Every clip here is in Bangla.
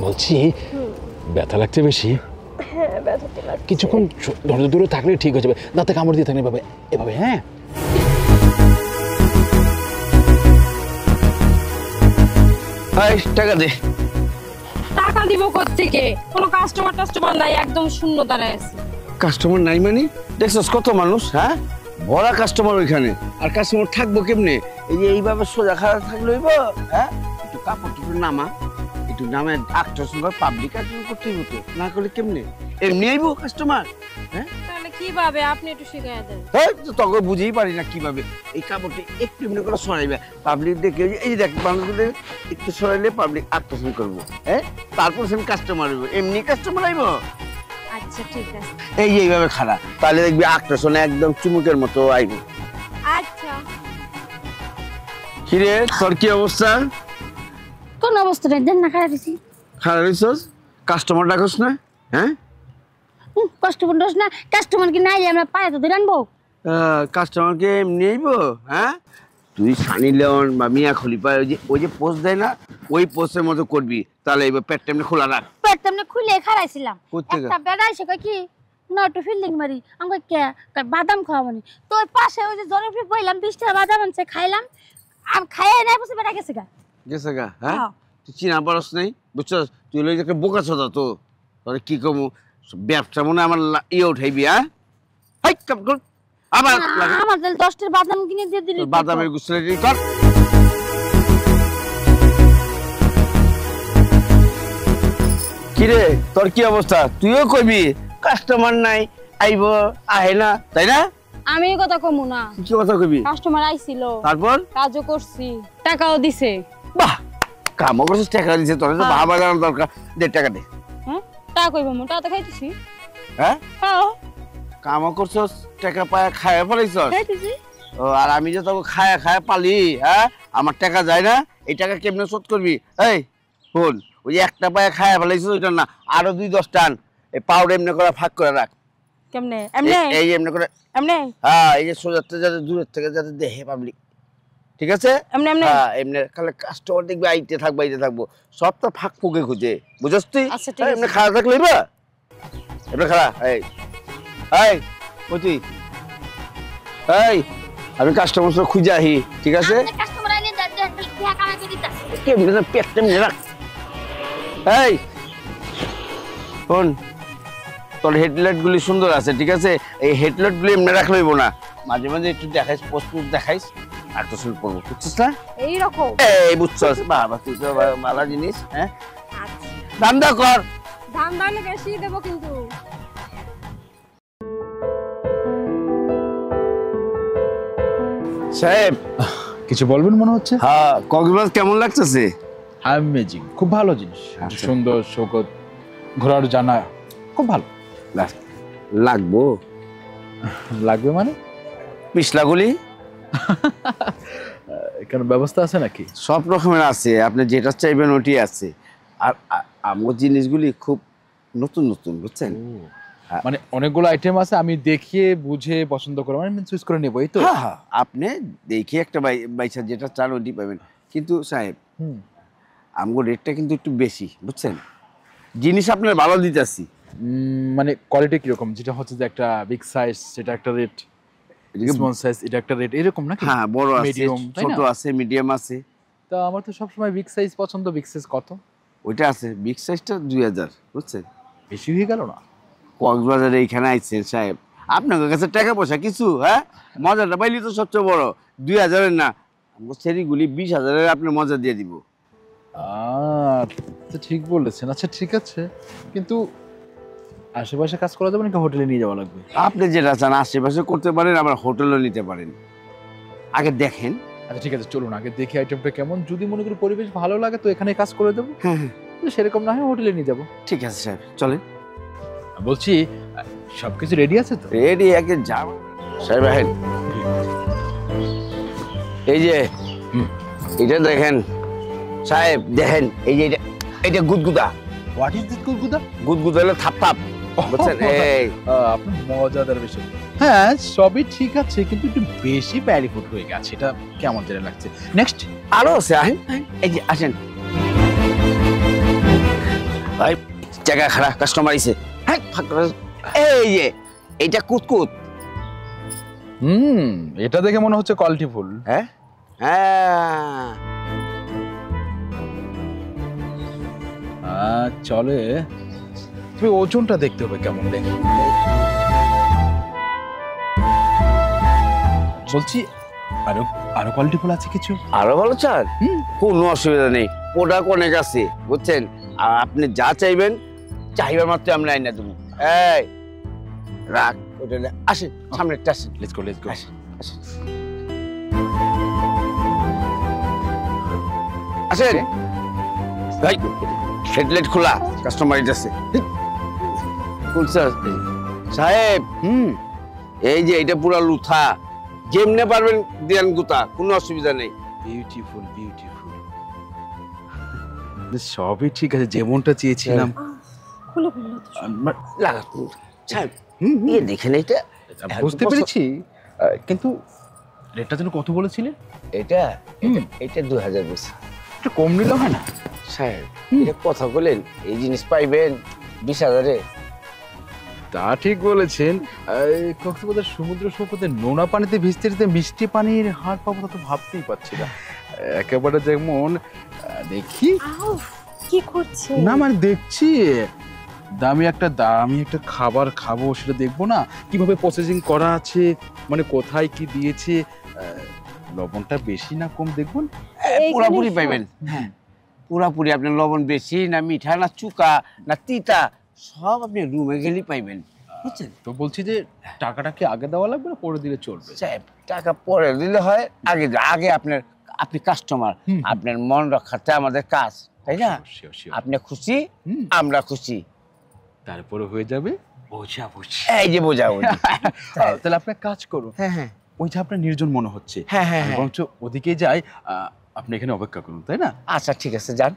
বলছি ব্যথা লাগছে বেশি? হ্যাঁ ব্যথা তো লাগছে। কিছুক্ষণ ধৈর্য ধরে থাকলে ঠিক হয়ে যাবে, দাঁতে কামড় দিয়ে থাকলে এভাবে এভাবে। হ্যাঁ টাকা দে। টাকা দিব কোত্থেকে? কোনো কাস্টমার নাই, একদম শূন্য দাঁড়ায় আছে। কাস্টমার নাই মানে? দেখছস কত মানুষ, হ্যাঁ ভরা কাস্টমার ওইখানে, আর কাস্টমার থাকবো কেমনে? এই যে এইভাবে সোজা খারাপ থাকলে হইব? হ্যাঁ একটু কাপড় টুপড় নামা, একটু নামে আক্টার সঙ্গে পাবলিক অ্যাটেন্ড করতেই হতো, না করলে কেমনে এমনি আইব কাস্টমার? হ্যাঁ তাহলে কিভাবে আপনি একটু শিখাইয়া দেন। হ্যাঁ তোকে বুঝেই পারি না কিভাবে এই কাপড়টি একটু এমনি করে সরাইবে, পাবলিক দেখে এই দেখ মানুষগুলো একটু সরাইলে পাবলিক আত্মসন করবো, হ্যাঁ তারপর সে কাস্টমার হইব, এমনি কাস্টমার আইব। আচ্ছা ঠিক আছে। এইভাবে খাড়া, তাহলে দেখবি আক্টাসনে একদম চুমুকের মতো আইব। আচ্ছা কিরে তোর কি অবস্থা? কোন অবস্থা নেই, দেন না খারাপ দিছি। খারাপ হইছস? কাস্টমার ডাকস না? হ্যাঁ কাস্টমার দোষ না, কাস্টমার কি নাই আমরা পায়ে তো ধরে আনবো? কাস্টমারকে এমনি আইব? হ্যাঁ তুই সানি লিওন বা মিয়া খলিফা ওই যে পোস্ট দেয় না, ওই পোস্টের মতো করবি, তাহলে এবার পেট টেমনি খোলা রাখ। পেট তেমনি খুলে খারাইছিলাম, কোত্থেকে? একটা বেড়া এসে কয় কি না একটু ফিল্ডিং মারি, আমি কই কে? কয় বাদাম খাওয়াবনি। তোর পাশে ওই যে জনপ্রিয় বইলাম 20 টাকা বাদাম আনছে, খাইলাম, আর খাইয়ে নাই বসে বেড়া গেছে গা। গেছে গা? হ্যাঁ তুই চিনা পারস নাই, বুঝছস? তুই লই একটা বোকা ছোদা তো, তোরে কি কমু ব্যবসা মনে আমার ইয়ে উঠাইবি? হ্যাঁ হাই কাপ কর আবার আমার তাহলে 10 টার বাদাম কিনে দিয়ে দিলি। বাদামের গুছলে কর। কিরে তোর কি অবস্থা? তুইও কইবি কাস্টমার নাই, আইব আহে না, তাই না? আমি এই কথা কমু না। কি কথা কইবি? কাস্টমার আইছিল, তারপর কাজও করছি, টাকাও দিছে। বাহ কামও করছিস, টাকা দিছে, তোর তো বাবা জানার দরকার। 1.5 টাকা দে। হ্যাঁ টাকা কইব মু, টাকা তো খাইতেছি। হ্যাঁ হ্যাঁ কামও করছস, টাকা পায় খায় ফলাইছস। খাইতেছি। ও আর আমি যে তোকে খায়া খায়া পালি, হ্যাঁ আমার টাকা যায় না, এই টাকা কেমনে শোধ করবি? এই শোন, ওই যে একটা পায়ে খায়া ফলাইছিস ওইটা না, আরো 2-10 টান এই পাউডার এমনি করে ফাঁক করে রাখ। কেমনে? এমনে এই এমনি করে, এমনে? হ্যাঁ এই যে সোজাতে যাতে দূরের থেকে যাতে দেখে পাবলিক, ঠিক আছে? এমনে এমনে? হ্যাঁ এমনি খালি কাস্টমার দেখবি আইতে থাকবো, সব তো ফাঁক ফুকে খুঁজে, বুঝছ তুই? আচ্ছা ঠিক আছে। এমনি খাওয়া থাকলে বা এমনি খাওয়া। এই এই ওই তুই, এই আমি কাস্টমার সব খুঁজে আহি, ঠিক আছে? কাস্টমার আইলে দেন টাকা কামাই করে দিতাছি। কেমনে না পেট তেমনি রাখ। এই শোন, তোর হেডলাইট গুলি সুন্দর আছে, ঠিক আছে? এই হেডলাইট গুলি এমনি রাখলেইব না, মাঝে মাঝে একটু দেখাইস, পোস্ট দেখাইস, আর তো শুন পড়বো, বুঝছিস না? এইরকম? এই বুঝছস? বাবা তুই তো ভালো জিনিস। হ্যাঁ আচ্ছা ধান্দা কর। দাম দামে বেশি দেব কিন্তু। সাহেব কিছু বলবেন মনে হচ্ছে? হ্যাঁ কক্সবাজার কেমন লাগতেছে? অ্যামেজিং, খুব ভালো জিনিস, আচ্ছা। সুন্দর সৈকত, ঘোরার জানা, খুব ভালো। লাগবো লাগবে মানে? পিছলাগুলি কেন, ব্যবস্থা আছে নাকি? সব রকমের আছে, আপনি যেটা চাইবেন ওটি আছে। আর আমার জিনিসগুলি খুব নতুন নতুন, বুঝছেন? মানে অনেকগুলো আইটেম আছে, আমি দেখিয়ে বুঝে পছন্দ করে মানে চুজ করে নেবো, এই তো? হ্যাঁ হ্যাঁ আপনি দেখি একটা বাইসা যেটা চান ওটি পাবেন, কিন্তু সাহেব আমগো রেটটা কিন্তু একটু বেশি, বুঝছেন? জিনিস আপনার ভালো দিতেছি। মানে কোয়ালিটি কিরকম? যেটা হচ্ছে যে একটা বিগ সাইজ সেটা একটা রেট, স্মল সাইজ এটা একটা রেট, এরকম নাকি? হ্যাঁ বড় আছে, মিডিয়াম, ছোট আছে, মিডিয়াম আছে। তা আমার তো সবসময় বিগ সাইজ পছন্দ। বিগ সাইজ কত? ওইটা আছে বিগ সাইজটা 2000, বুঝছেন? বেশি হয়ে গেল না? কক্সবাজারে এইখানে আইছেন সাহেব, আপনার কাছে টাকা পয়সা কিছু, হ্যাঁ মজাটা পাইলি তো সবচেয়ে বড়। 2000-এর না, সেরিগুলি 20,000-এর আপনার মজা দিয়ে দিব। আচ্ছা ঠিক বলেছেন। আচ্ছা ঠিক আছে, কিন্তু আশেপাশে কাজ করা যাবে নাকি হোটেলে নিয়ে যাওয়া লাগবে? আপনি যেটা চান আশেপাশে করতে পারেন, আবার হোটেলও নিতে পারেন, আগে দেখেন। আচ্ছা ঠিক আছে, চলুন আগে দেখি আইটেমটা কেমন। যদি মনে করি পরিবেশ ভালো লাগে তো এখানে কাজ করে দেবো, হ্যাঁ হ্যাঁ সেরকম না হয় হোটেলে নিয়ে যাবো। ঠিক আছে সাহেব, চলেন। বলছি সবকিছু রেডি আছে তো? রেডি, আগে যাও সাহেব। আহেন, এই যে এটা দেখেন সাহেব, দেখেন এই যে এটা গুদগুদা। হোয়াট ইজ দিস গুদগুদা? গুদগুদা হলো থাপ থাপ, বুঝছেন? এই আপনি মজাদার বিষয়। হ্যাঁ সবই ঠিক আছে, কিন্তু একটু বেশি প্যারি ফুড হয়ে গেছে, এটা কেমন যেন লাগছে। নেক্সট আরো আছে, আহেন এই যে আসেন। ভাই জায়গা খারাপ, কাস্টমার আইছে। হ্যাঁ এই যে এইটা কুতকুত। এটা দেখে মনে হচ্ছে কোয়ালিটি ফুল। হ্যাঁ হ্যাঁ চলে, তুমি ওজনটা দেখতে হবে কেমন দেখে। বলছি আরো আরো কোয়ালিটি ফুল আছে কিছু? আরো ভালো চান? কোনো অসুবিধা নেই, প্রোডাক্ট অনেক আছে বুঝছেন। আর আপনি যা চাইবেন চাইবার মাত্র আমরা আইনা দেবো। এই রাখ ওটা, আসেন সামনে একটা আসেন। Let's go let's go. আসেন ভাই, হেডলাইট খোলা, কাস্টমার আছে খুলছে সাহেব। এই যে এটা পুরা লুথা, যেমনে পারবেন দেন গুতা, কোনো অসুবিধা নেই। বিউটিফুল বিউটিফুল, সবই ঠিক আছে যেমনটা চেয়েছিলাম। খুলে ফেললো তো। লাগা সাহেব, এই দেখেন এটা বুঝতে পেরেছি, কিন্তু রেটটা যেন কত বলেছিলেন? এটা এটা 2000 বলছি। একটু কম নিলে হয় না সাহেব? এটা কথা বলেন, এই জিনিস পাইবেন 20,000-এ? তা ঠিক বলেছেন। কক্সবাজার সমুদ্র সৈকতে নোনা পানিতে ভিজতে ভিজতে মিষ্টি পানির হাড় পাবো তা তো ভাবতেই পারছি না। একেবারে যেমন দেখি কি করছে? না মানে দেখছি দামি একটা খাবার খাবো, সেটা দেখবো না কিভাবে প্রসেসিং করা আছে, মানে কোথায় কি দিয়েছে, লবণটা বেশি না কম দেখুন। পুরাপুরি পাইবেন। হ্যাঁ পুরাপুরি, আপনার লবণ বেশি না মিঠা না চুকা না তিতা সব আপনি রুমে গেলেই পাইবেন, বুঝছেন? তো বলছি যে টাকাটা কি আগে দেওয়া লাগবে না পরে দিলে চলবে? সাহেব টাকা পরে দিলে হয়, আগে আগে আপনি কাস্টমার, আপনার মন রক্ষাতে আমাদের কাজ, তাই না? আপনি খুশি আমরা খুশি, তারপরে হয়ে যাবে বোঝাবুঝি। এই যে বোঝাবুঝি। তাহলে আপনি কাজ করুন। হ্যাঁ হ্যাঁ, ওই যে আপনার নির্জন মনে হচ্ছে, হ্যাঁ হ্যাঁ, বরঞ্চ ওদিকে যাই, আপনি এখানে অপেক্ষা করুন, তাই না? আচ্ছা ঠিক আছে যান।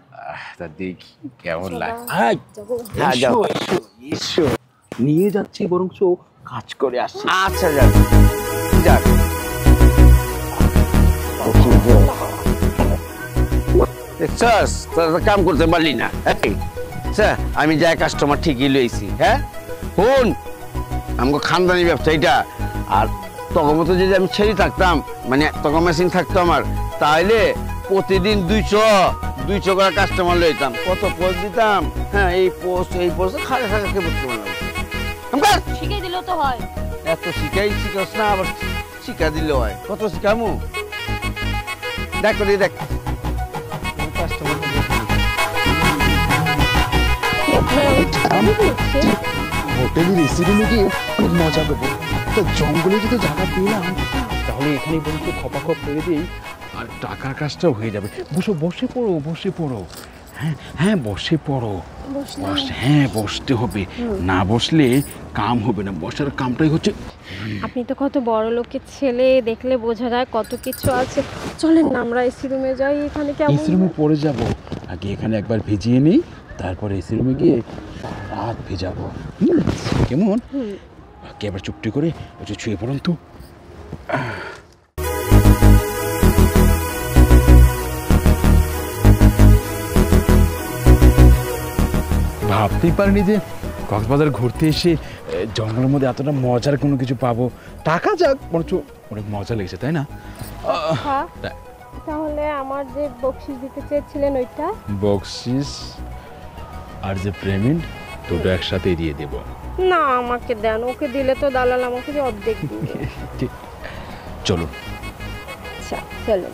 তা দেখি কেমন লাগে। হ্যাঁ যাও। এসো নিয়ে যাচ্ছি, বরঞ্চ কাজ করে আসছি। আচ্ছা যান যান। দেখছস তোরা তো কাম করতে পারলি না। আমি যাই কাস্টমার ঠিকই লইছি। হ্যাঁ শোন, আমাকে খানদানি ব্যবসা এটা, আর তখন মতো যদি আমি ছেড়ে থাকতাম, মানে তখন মেশিন থাকতো আমার, তাহলে প্রতিদিন 200 করে কাস্টমার লইতাম, কত পোস্ট দিতাম। হ্যাঁ এই পোস্ট খাড়ে কে বুঝতে পারলাম। শিখে দিলেও তো হয়। এত শিখাস না, আবার শিখা দিলে হয়। কত শিখামু দেখ করে দেখ। হোটেলের এসি রুমে গিয়ে খুব মজা করবো। তো জঙ্গলে যদি জায়গা পেলাম তাহলে এখানে বলতে খপাখপ করে দিই, আর টাকার কাজটাও হয়ে যাবে। বসে পড়ো। হ্যাঁ বসে পড়ো। হ্যাঁ বসতে হবে, না বসলে কাম হবে না। বসার কামটাই হচ্ছে। আপনি তো কত বড় লোকের ছেলে, দেখলে বোঝা যায় কত কিছু আছে। চলেন না আমরা এসি রুমে যাই। এখানে কেমন? এসি রুমে পড়ে যাবো, আগে এখানে একবার ভিজিয়ে নিই, তারপরে এসি রুমে গিয়ে রাত ভেজাবো। কেমন? কে এবার চুপটি করে ওটা ছুঁয়ে পড়ুন তো। ভাবতেই পারিনি যে কক্সবাজার ঘুরতে এসে জঙ্গলের মধ্যে এতটা মজার কোনো কিছু পাবো। টাকা যাক, বরঞ্চ অনেক মজা লেগেছে, তাই না? তাহলে আমার যে বকশিস দিতে চেয়েছিলেন ওইটা? বকশিস আর যে পেমেন্ট দুটো একসাথে দিয়ে দেব। না আমাকে দেন, ওকে দিলে তো দালাল আমাকে অর্ধেক দিবে। চলুন। আচ্ছা চলুন।